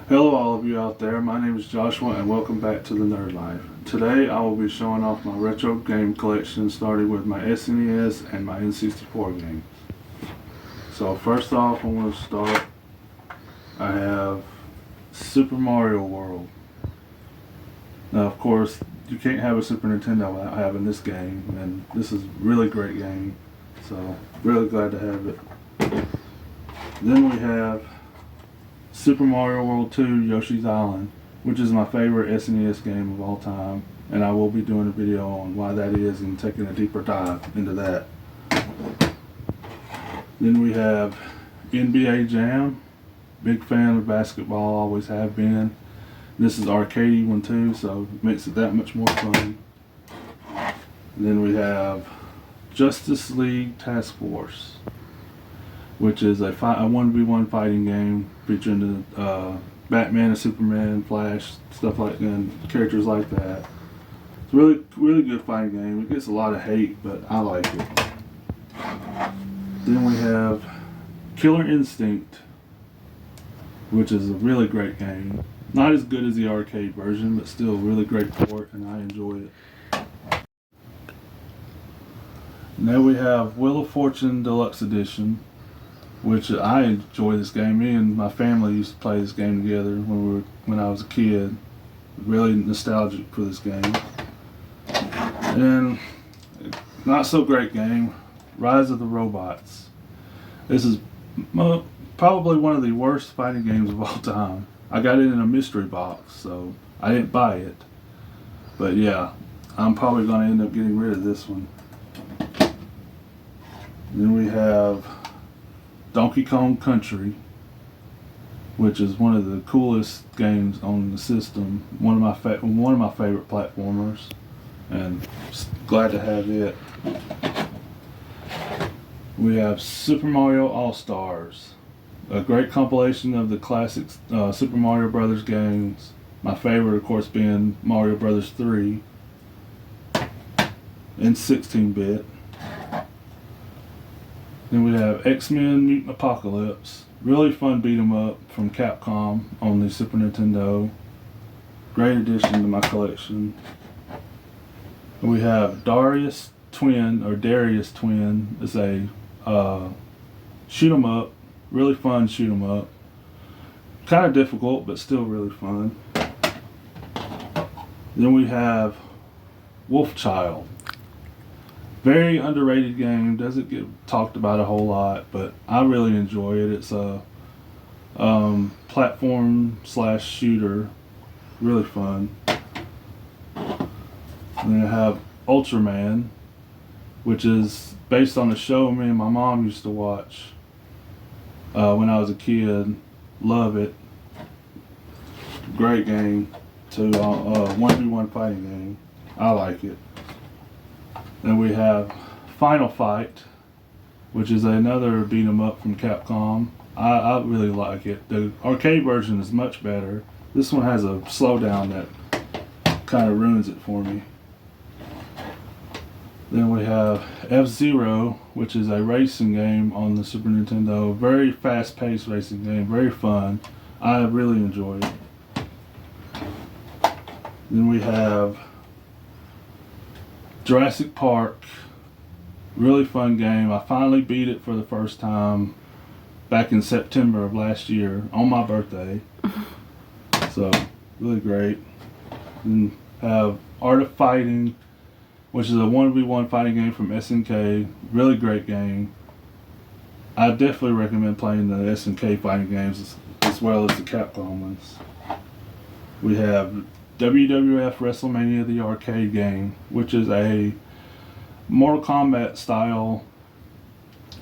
Hello all of you out there, my name is Joshua and welcome back to the Nerd Life. Today I will be showing off my retro game collection starting with my SNES and my N64 games. So first off I want to start, I have Super Mario World. Now of course you can't have a Super Nintendo without having this game, and this is a really great game, so really glad to have it. Then we have Super Mario World 2 Yoshi's Island, which is my favorite SNES game of all time, and I will be doing a video on why that is and taking a deeper dive into that. Then we have NBA Jam, big fan of basketball, always have been. This is arcadey one too, so it makes it that much more fun. And then we have Justice League Task Force, which is a 1v1 fighting game featuring the Batman and Superman, Flash, stuff like that, and characters like that. It's really good fighting game. It gets a lot of hate, but I like it. Then we have Killer Instinct, which is a really great game. Not as good as the arcade version, but still a really great port, and I enjoy it. Now we have Wheel of Fortune Deluxe Edition, which I enjoy this game. Me and my family used to play this game together when I was a kid. Really nostalgic for this game. And not so great game, Rise of the Robots. This is probably one of the worst fighting games of all time. I got it in a mystery box, so I didn't buy it. But yeah, I'm probably going to end up getting rid of this one. Then we have Donkey Kong Country, which is one of the coolest games on the system. One of my favorite platformers, and just glad to have it. We have Super Mario All-Stars, a great compilation of the classic Super Mario Brothers games. My favorite, of course, being Mario Brothers 3 in 16-bit. Then we have X-Men Mutant Apocalypse, really fun beat 'em up from Capcom on the Super Nintendo. Great addition to my collection. And we have Darius Twin. It's a shoot 'em up, really fun shoot 'em up. Kind of difficult, but still really fun. Then we have Wolfchild. Very underrated game, doesn't get talked about a whole lot, but I really enjoy it. It's a platform / shooter, really fun. And then I have Ultraman, which is based on a show me and my mom used to watch when I was a kid. Love it. Great game too. 1v1 fighting game. I like it. Then we have Final Fight, which is another beat 'em up from Capcom. I really like it. The arcade version is much better. This one has a slowdown that kind of ruins it for me. Then we have F-Zero, which is a racing game on the Super Nintendo. Very fast-paced racing game, very fun. I really enjoy it. Then we have Jurassic Park, really fun game. I finally beat it for the first time back in September of last year on my birthday. So, really great. And have Art of Fighting, which is a 1v1 fighting game from SNK. Really great game. I definitely recommend playing the SNK fighting games as well as the Capcom ones. We have WWF WrestleMania the arcade game, which is a Mortal Kombat style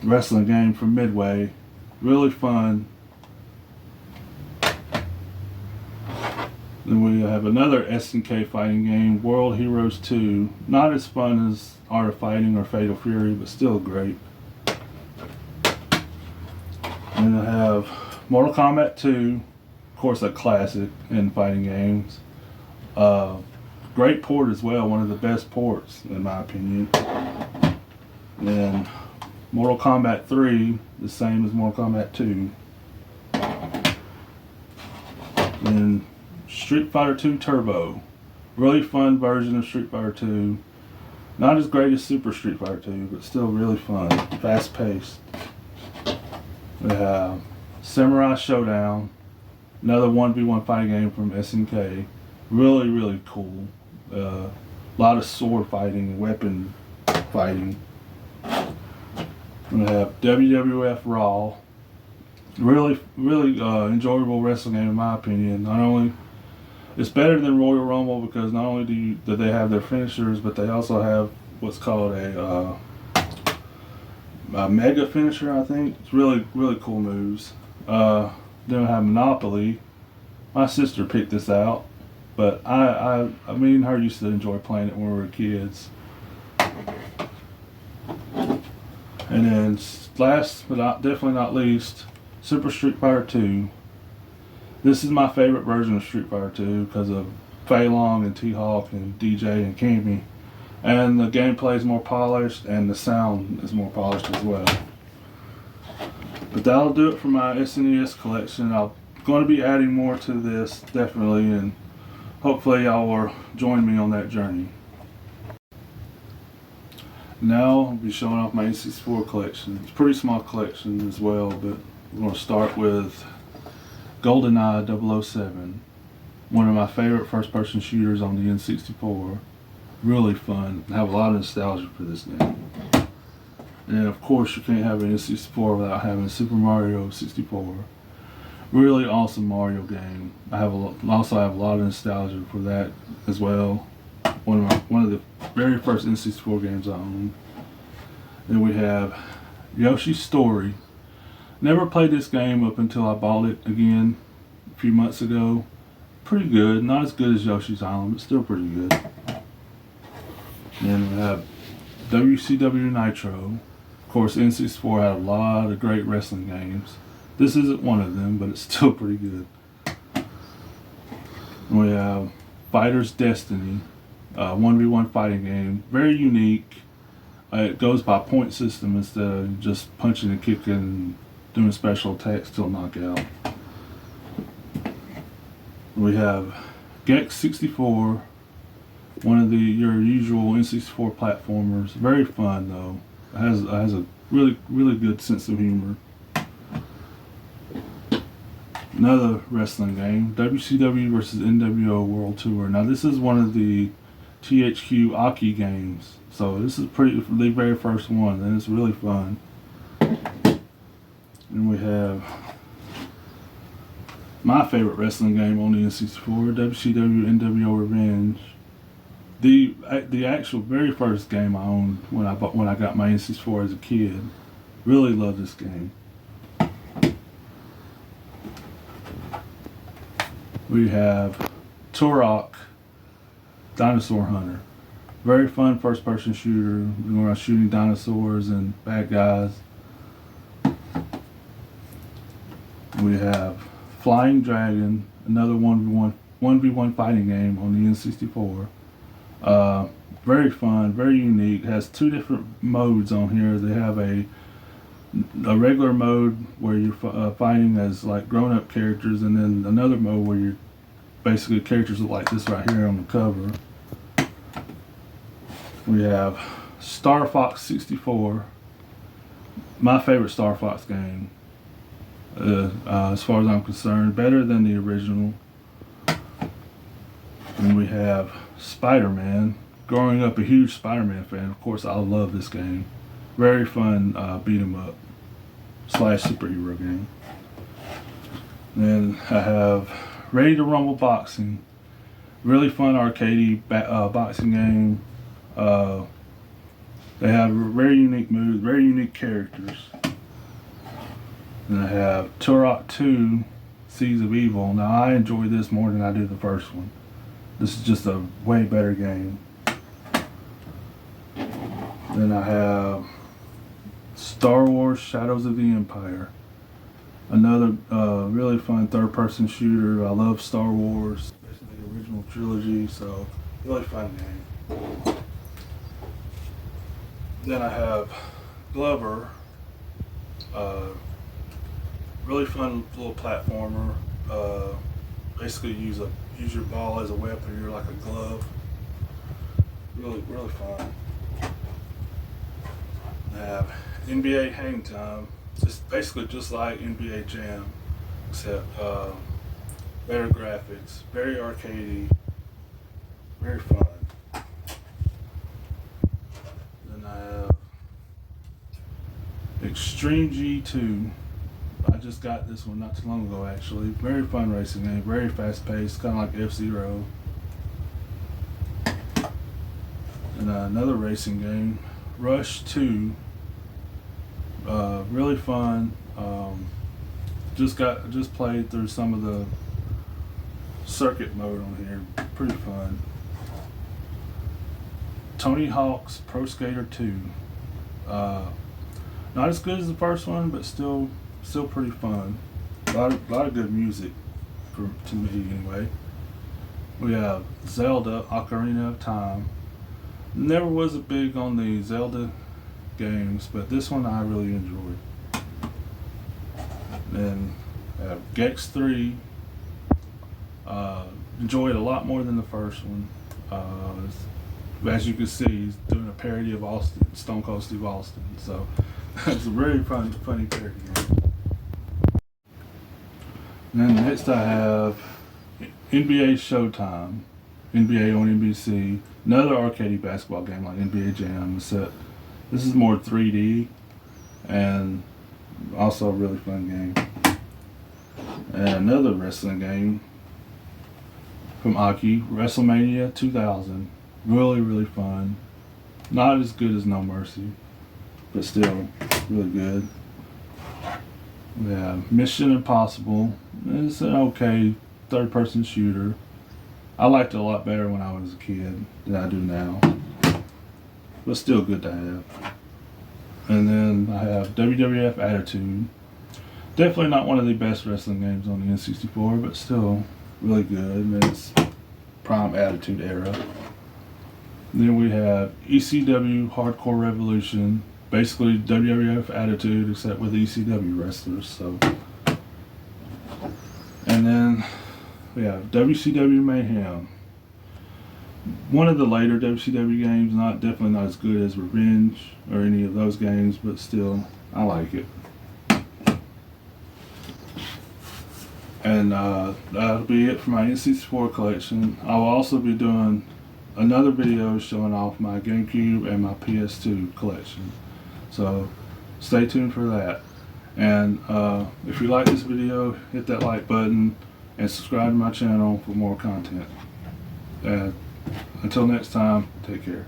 wrestling game from Midway. Really fun. Then we have another SNK fighting game, World Heroes 2. Not as fun as Art of Fighting or Fatal Fury, but still great. And I have Mortal Kombat 2, of course a classic in fighting games. Great port as well, one of the best ports in my opinion. And Mortal Kombat 3, the same as Mortal Kombat 2. And Street Fighter 2 Turbo. Really fun version of Street Fighter 2. Not as great as Super Street Fighter 2, but still really fun. Fast paced. We have Samurai Showdown. Another 1v1 fighting game from SNK. Really, really cool. A lot of sword fighting, weapon fighting. We have WWF Raw. Really, really enjoyable wrestling game in my opinion. Not only it's better than Royal Rumble because not only do they have their finishers, but they also have what's called a mega finisher. I think it's really, really cool moves. Then we have Monopoly. My sister picked this out, but me and her used to enjoy playing it when we were kids. And then last but definitely not least, Super Street Fighter 2. This is my favorite version of Street Fighter 2 because of Fei Long and T-Hawk and DJ and Cammy. And the gameplay is more polished and the sound is more polished as well. But that'll do it for my SNES collection. I'm going to be adding more to this, definitely, and hopefully y'all will join me on that journey. Now I'll be showing off my N64 collection. It's a pretty small collection as well, but we're going to start with GoldenEye 007. One of my favorite first-person shooters on the N64. Really fun. I have a lot of nostalgia for this game. And of course you can't have an N64 without having Super Mario 64. Really awesome Mario game. I also have a lot of nostalgia for that as well. One of the very first N64 games I owned. Then we have Yoshi's Story. Never played this game up until I bought it again a few months ago. Pretty good. Not as good as Yoshi's Island, but still pretty good. Then we have WCW Nitro. Of course, N64 had a lot of great wrestling games. This isn't one of them, but it's still pretty good. And we have Fighter's Destiny. 1v1 fighting game. Very unique. It goes by point system instead of just punching and kicking and doing special attacks till knockout. We have Gex 64, one of your usual N64 platformers. Very fun though. It has a really, really good sense of humor. Another wrestling game, WCW versus NWO World Tour. Now this is one of the THQ Aki games, so this is the very first one, and it's really fun. And we have my favorite wrestling game on the N64, WCW NWO Revenge. The actual very first game I owned when I got my N64 as a kid. Really love this game. We have Turok Dinosaur Hunter. Very fun first-person shooter. We're around shooting dinosaurs and bad guys. We have Flying Dragon, another 1v1 fighting game on the N64. Very fun, very unique. Has two different modes on here. They have a regular mode where you're fighting as like grown-up characters, and then another mode where you're basically characters like this right here on the cover. We have Star Fox 64, my favorite Star Fox game. As far as I'm concerned, better than the original. And we have Spider-Man. Growing up a huge Spider-Man fan, of course I love this game. Very fun beat 'em up / superhero game. Then I have Ready to Rumble Boxing. Really fun arcadey boxing game. They have very unique moves, very unique characters. Then I have Turok 2 Seeds of Evil. Now I enjoy this more than I did the first one. This is just a way better game. Then I have Star Wars Shadows of the Empire. Another really fun third-person shooter. I love Star Wars, especially the original trilogy, so really fun game. Then I have Glover. Really fun little platformer. basically use your ball as a weapon. You're like a glove. Really fun. I have NBA Hang Time. It's basically just like NBA Jam, except better graphics, very arcadey, very fun. Then I have Extreme G2. I just got this one not too long ago actually. Very fun racing game, very fast paced, kind of like F-Zero. And another racing game, Rush 2. Really fun. Just played through some of the circuit mode on here. Pretty fun. Tony Hawk's Pro Skater 2. Not as good as the first one, but still pretty fun. A lot of good music to me anyway. We have Zelda Ocarina of Time. Never was a big on the Zelda games, but this one I really enjoyed. Then I have Gex 3. Enjoyed a lot more than the first one. As you can see, he's doing a parody of Stone Cold Steve Austin. So it's a very funny parody game. Then next I have NBA Showtime. NBA on NBC. Another arcade basketball game like NBA Jam, except this is more 3D and also a really fun game. And another wrestling game from Aki, WrestleMania 2000. Really fun. Not as good as No Mercy, but still really good. We have Mission Impossible. It's an okay third-person shooter. I liked it a lot better when I was a kid than I do now, but still good to have. And then I have WWF Attitude. Definitely not one of the best wrestling games on the N64, but still really good in its prime Attitude era. Then we have ECW Hardcore Revolution, basically WWF Attitude except with ECW wrestlers. So, and then we have WCW Mayhem. One of the later WCW games, definitely not as good as Revenge or any of those games, but still, I like it. And that'll be it for my N64 collection. I will also be doing another video showing off my GameCube and my PS2 collection. So stay tuned for that. And if you like this video, hit that like button and subscribe to my channel for more content. And until next time, take care.